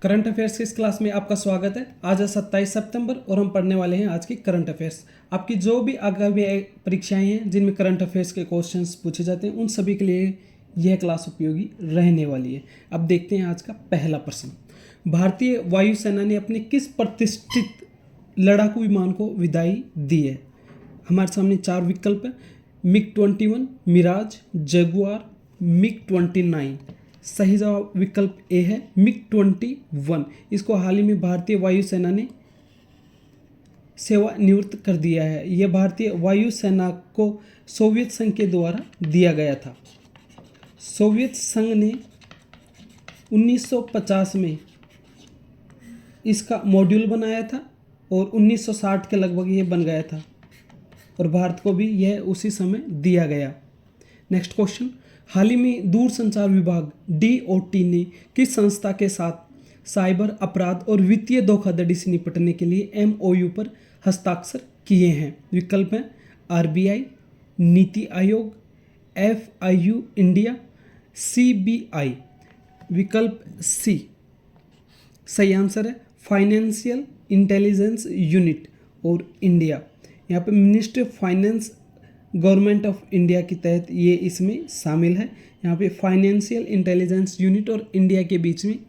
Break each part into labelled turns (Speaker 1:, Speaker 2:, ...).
Speaker 1: Current affairs की इस class में आपका स्वागत है। आज है 27 सितंबर और हम पढ़ने वाले हैं आज की करंट अफेयर्स। आपकी जो भी आगामी परीक्षाएं हैं जिनमें करंट अफेयर्स के क्वेश्चंस पूछे जाते हैं उन सभी के लिए यह क्लास उपयोगी रहने वाली है। अब देखते हैं आज का पहला प्रश्न। भारतीय वायुसेना ने अपने किस प्रतिष्ठित लड़ाकू विमान को विदाई दी है? हमारे सामने चार विकल्प है। MiG-21, Miraj, Jaguar, MiG-29। सही जवाब विकल्प ए है MiG-21। इसको हाल ही में भारतीय वायुसेना ने सेवानिवृत्त कर दिया है। यह भारतीय वायुसेना को सोवियत संघ के द्वारा दिया गया था। सोवियत संघ ने 1950 में इसका मॉड्यूल बनाया था और 1960 के लगभग ये बन गया था और भारत को भी यह उसी समय दिया गया। Next question. हाल ही में दूरसंचार विभाग DOT ने किस संस्था के साथ साइबर अपराध और वित्तीय धोखाधड़ी से निपटने के लिए MOU पर हस्ताक्षर किए हैं? विकल्प हैं RBI, NITI Aayog, FIU India, CBI। विकल्प सी सही आंसर है फाइनेंशियल इंटेलिजेंस यूनिट और इंडिया। यहाँ पे ministry of finance government of India के तहत ये इसमें शामिल है। यहाँ पे फाइनेंशियल इंटेलिजेंस यूनिट और इंडिया के बीच में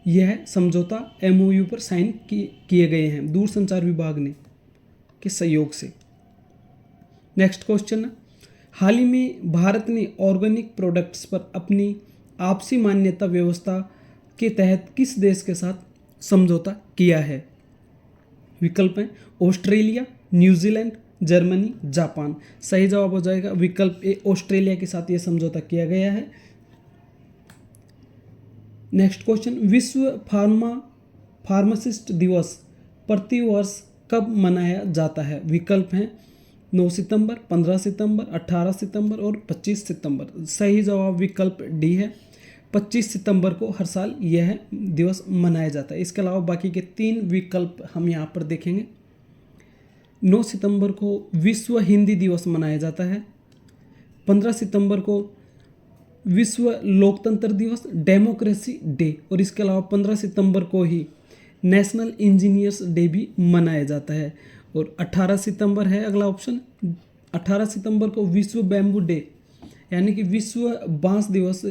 Speaker 1: यह समझौता MOU पर साइन किए गए हैं दूरसंचार विभाग ने के सहयोग से। नेक्स्ट क्वेश्चन है। हाल ही में भारत ने ऑर्गेनिक प्रोडक्ट्स पर अपनी आपसी मान्यता व्यवस्था के तहत किस देश के साथ समझौता किया है? विकल्प हैं ऑस्ट्रेलिया, न्यूजीलैंड, जर्मनी, जापान। सही जवाब हो जाएगा विकल्प ए ऑस्ट्रेलिया के साथ यह समझौता किया गया है। Next question. विश्व फार्मासिस्ट दिवस प्रतिवर्ष कब मनाया जाता है? विकल्प हैं 9 सितंबर, 15 सितंबर, 18 सितंबर और 25 सितंबर। सही जवाब विकल्प डी है 25 सितंबर को हर साल यह दिवस मनाया जाता है। इसके अलावा बाकी के 3 विकल्प हम यहाँ पर देखेंगे। 9 सितंबर को विश्व हिंदी दिवस मनाया जाता है। 15 सितंबर को विश्व लोकतंत्र दिवस डेमोक्रेसी डे और इसके अलावा 15 सितंबर को ही नेशनल इंजीनियर्स डे भी मनाया जाता है। और 18 सितंबर है अगला ऑप्शन। 18 सितंबर को विश्व बैम्बू डे यानी कि विश्व बांस दिवस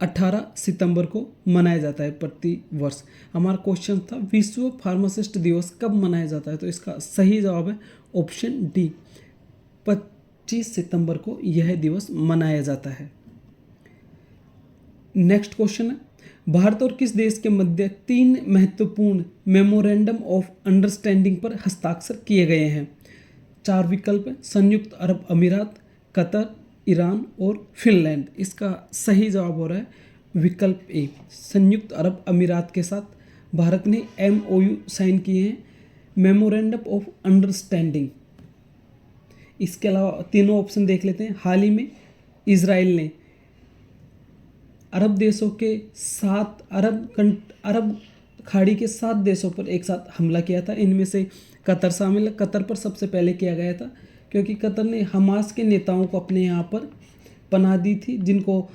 Speaker 1: 18 सितंबर को मनाया जाता है प्रति वर्ष। हमारा क्वेश्चन था विश्व फार्मासिस्ट दिवस कब मनाया जाता है, तो इसका सही जवाब है ऑप्शन डी 25 सितंबर को यह दिवस मनाया जाता है। नेक्स्ट क्वेश्चन है। भारत और किस देश के मध्य 3 महत्वपूर्ण मेमोरेंडम ऑफ अंडरस्टैंडिंग पर हस्ताक्षर किए गए हैं? 4 विकल्प है संयुक्त अरब अमीरात, कतर, ईरान और फिनलैंड। इसका सही जवाब हो रहा है विकल्प ए संयुक्त अरब अमीरात के साथ भारत ने MOU साइन किए हैं मेमोरेंडम ऑफ अंडरस्टैंडिंग। इसके अलावा तीनों ऑप्शन देख लेते हैं। हाल ही में इजराइल ने अरब देशों के 7 अरब खाड़ी के 7 देशों पर एक साथ हमला किया था। इनमें से कतर शामिल है। कतर पर सबसे पहले किया गया था क्योंकि कतर ने हमास के नेताओं को अपने यहाँ पर पनाह दी थी जिनको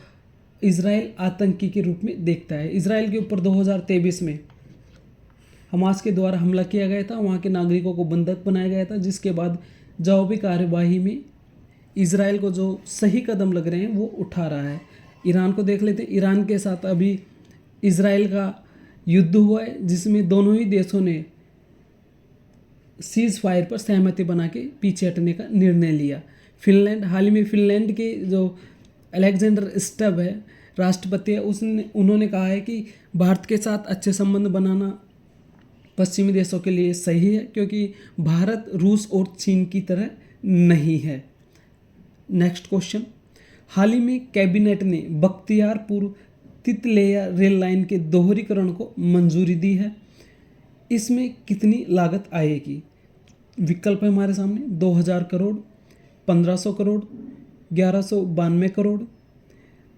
Speaker 1: इजराइल आतंकी के रूप में देखता है। इजराइल के ऊपर 2023 में हमास के द्वारा हमला किया गया था। वहाँ के नागरिकों को बंधक बनाया गया था जिसके बाद जवाबी कार्यवाही में इजराइल को जो सही कदम लग रहे हैं वो उठा रहा है। ईरान को देख लेते हैं। ईरान के साथ अभी इजराइल का युद्ध हुआ है जिसमें दोनों ही देशों ने सीज फायर पर सहमति बना के पीछे हटने का निर्णय लिया। फिनलैंड हाल ही में फिनलैंड के जो अलेक्जेंडर स्टब है राष्ट्रपति है उन्होंने कहा है कि भारत के साथ अच्छे संबंध बनाना पश्चिमी देशों के लिए सही है क्योंकि भारत रूस और चीन की तरह नहीं है। Next question. हाल ही में कैबिनेट ने बख्तियारपुर तितलिया रेल लाइन के दोहरीकरण को मंजूरी दी है। इसमें कितनी लागत आएगी? विकल्प है हमारे सामने 2000 करोड़, 1500 करोड़, 1192 करोड़,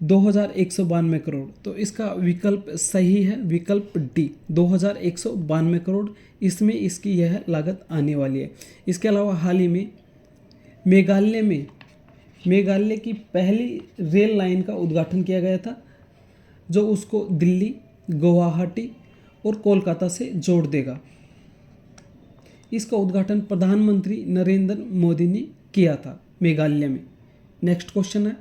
Speaker 1: 2192 करोड़। तो इसका विकल्प सही है विकल्प डी 2192 करोड़। इसमें इसकी यह लागत आने वाली है। इसके अलावा हाल ही में मेघालय की पहली रेल लाइन का उद्घाटन किया गया था जो उसको दिल्ली, गुवाहाटी और कोलकाता से जोड़ देगा। इसका उद्घाटन प्रधानमंत्री नरेंद्र मोदी ने किया था मेघालय में। नेक्स्ट क्वेश्चन है,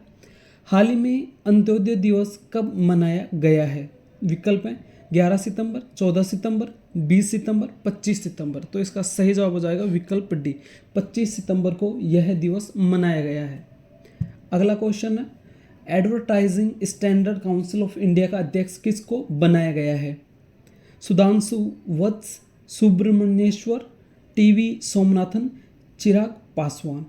Speaker 1: हाल ही में अंत्योदय दिवस कब मनाया गया है? विकल्प है 11 सितंबर, 14 सितंबर, 20 सितंबर, 25 सितंबर। तो इसका सही जवाब हो जाएगा विकल्प डी, 25 सितंबर को यह दिवस मनाया गया है। अगला क्वेश्चन है, advertising standard council of India का अध्यक्ष किसको बनाया गया है? सुधांशु वत्स, सुब्रमण्येश्वर, टीवी सोमनाथन, चिराग पासवान।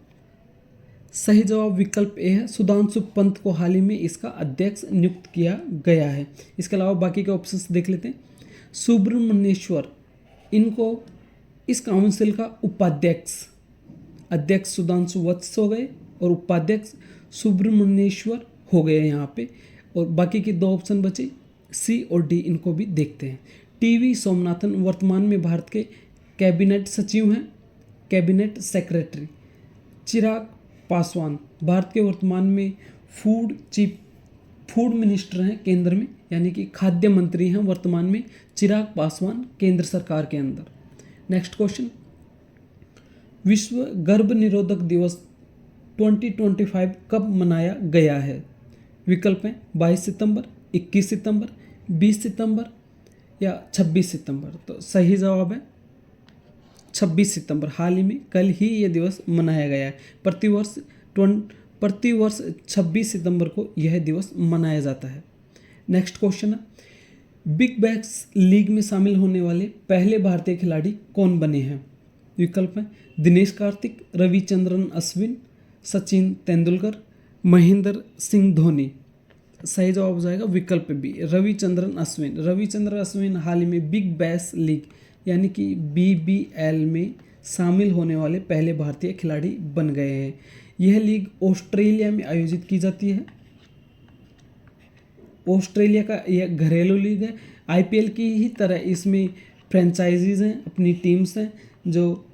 Speaker 1: सही जवाब विकल्प ए है, सुधांशु पंत को हाल ही में इसका अध्यक्ष नियुक्त किया गया है। इसके अलावा बाकी के ऑप्शंस देख लेते हैं। सुब्रमण्येश्वर, इनको इस काउंसिल का अध्यक्ष सुधांशु वत्स हो गए और उपाध्यक्ष सुब्रमण्येश्वर हो गए यहाँ पे। और बाकी के दो ऑप्शन बचे, सी और डी, इनको भी देखते हैं। टीवी सोमनाथन वर्तमान में भारत के कैबिनेट सचिव हैं, कैबिनेट सेक्रेटरी। चिराग पासवान भारत के वर्तमान में फूड मिनिस्टर हैं केंद्र में, यानी कि खाद्य मंत्री हैं वर्तमान में चिराग पासवान केंद्र सरकार के अंदर। नेक्स्ट क्वेश्चन, विश्व गर्भ निरोधक दिवस 2025 कब मनाया गया है? विकल्प हैं 22 सितंबर, 21 सितंबर, 20 सितंबर या 26 सितंबर। तो सही जवाब है 26 सितंबर। हाल ही में कल ही ये दिवस मनाया गया है। प्रतिवर्ष 26 सितंबर को यह दिवस मनाया जाता है। नेक्स्ट क्वेश्चन है, बिग बैश लीग में शामिल होने वाले पहले भारतीय खिलाड़ी कौन बने हैं? विकल्प हैं दिनेश कार्तिक, रविचंद्रन अश्विन, सचिन तेंदुलकर, महेंद्र सिंह धोनी। सही जवाब हो जाएगा विकल्प बी, रविचंद्रन अश्विन। रविचंद्रन अश्विन हाल ही में बिग बैश लीग यानी कि BBL में शामिल होने वाले पहले भारतीय खिलाड़ी बन गए हैं। यह लीग ऑस्ट्रेलिया में आयोजित की जाती है। ऑस्ट्रेलिया का यह घरेलू लीग है। IPL की ही तरह इसमें फ्रेंचाइजीज हैं, अपनी टीम्स हैं जो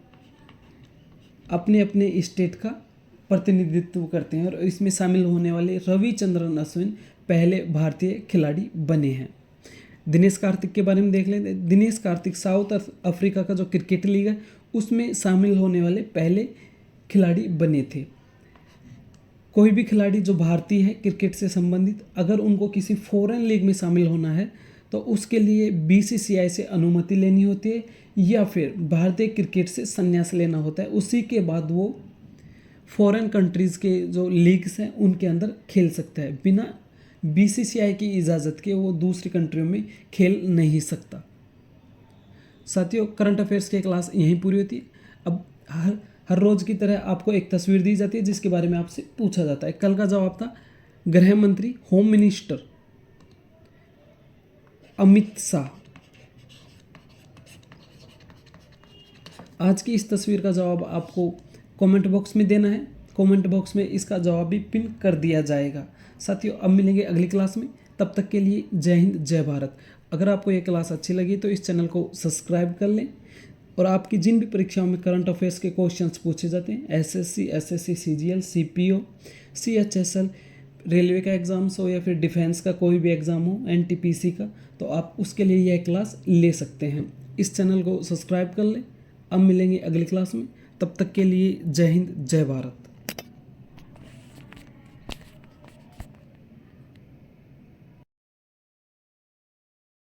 Speaker 1: अपने अपने स्टेट का प्रतिनिधित्व करते हैं। और इसमें शामिल होने वाले रविचंद्रन अश्विन पहले भारतीय खिलाड़ी बने हैं। दिनेश कार्तिक के बारे में देख लेते हैं। दिनेश कार्तिक साउथ अफ्रीका का जो क्रिकेट लीग है उसमें शामिल होने वाले पहले खिलाड़ी बने थे। कोई भी खिलाड़ी जो भारतीय है क्रिकेट से संबंधित, अगर उनको किसी फॉरेन लीग में शामिल होना है तो उसके लिए BCCI से अनुमति लेनी होती है या फिर भारतीय क्रिकेट से संन्यास लेना होता है। उसी के बाद वो फॉरेन कंट्रीज़ के जो लीग्स हैं उनके अंदर खेल सकता है। बिना BCCI की इजाज़त के वो दूसरी कंट्रियों में खेल नहीं सकता। साथियों, करंट अफेयर्स की क्लास यहीं पूरी होती है। अब हर रोज़ की तरह आपको एक तस्वीर दी जाती है जिसके बारे में आपसे पूछा जाता है। कल का जवाब था गृह मंत्री, होम मिनिस्टर अमित शाह। आज की इस तस्वीर का जवाब आपको कमेंट बॉक्स में देना है। कमेंट बॉक्स में इसका जवाब भी पिन कर दिया जाएगा। साथियों, अब मिलेंगे अगली क्लास में। तब तक के लिए जय हिंद, जय भारत। अगर आपको ये क्लास अच्छी लगी तो इस चैनल को सब्सक्राइब कर लें। और आपकी जिन भी परीक्षाओं में करंट अफेयर्स के क्वेश्चंस पूछे जाते हैं, SSC, SSC, CGL, CPO, CHSL, railway का एग्ज़ाम्स हो या फिर डिफेंस का कोई भी एग्ज़ाम हो, NTPC का, तो आप उसके लिए यह क्लास ले सकते हैं। इस चैनल को सब्सक्राइब कर लें। अब मिलेंगे अगली क्लास में। तब तक के लिए जय हिंद, जय भारत।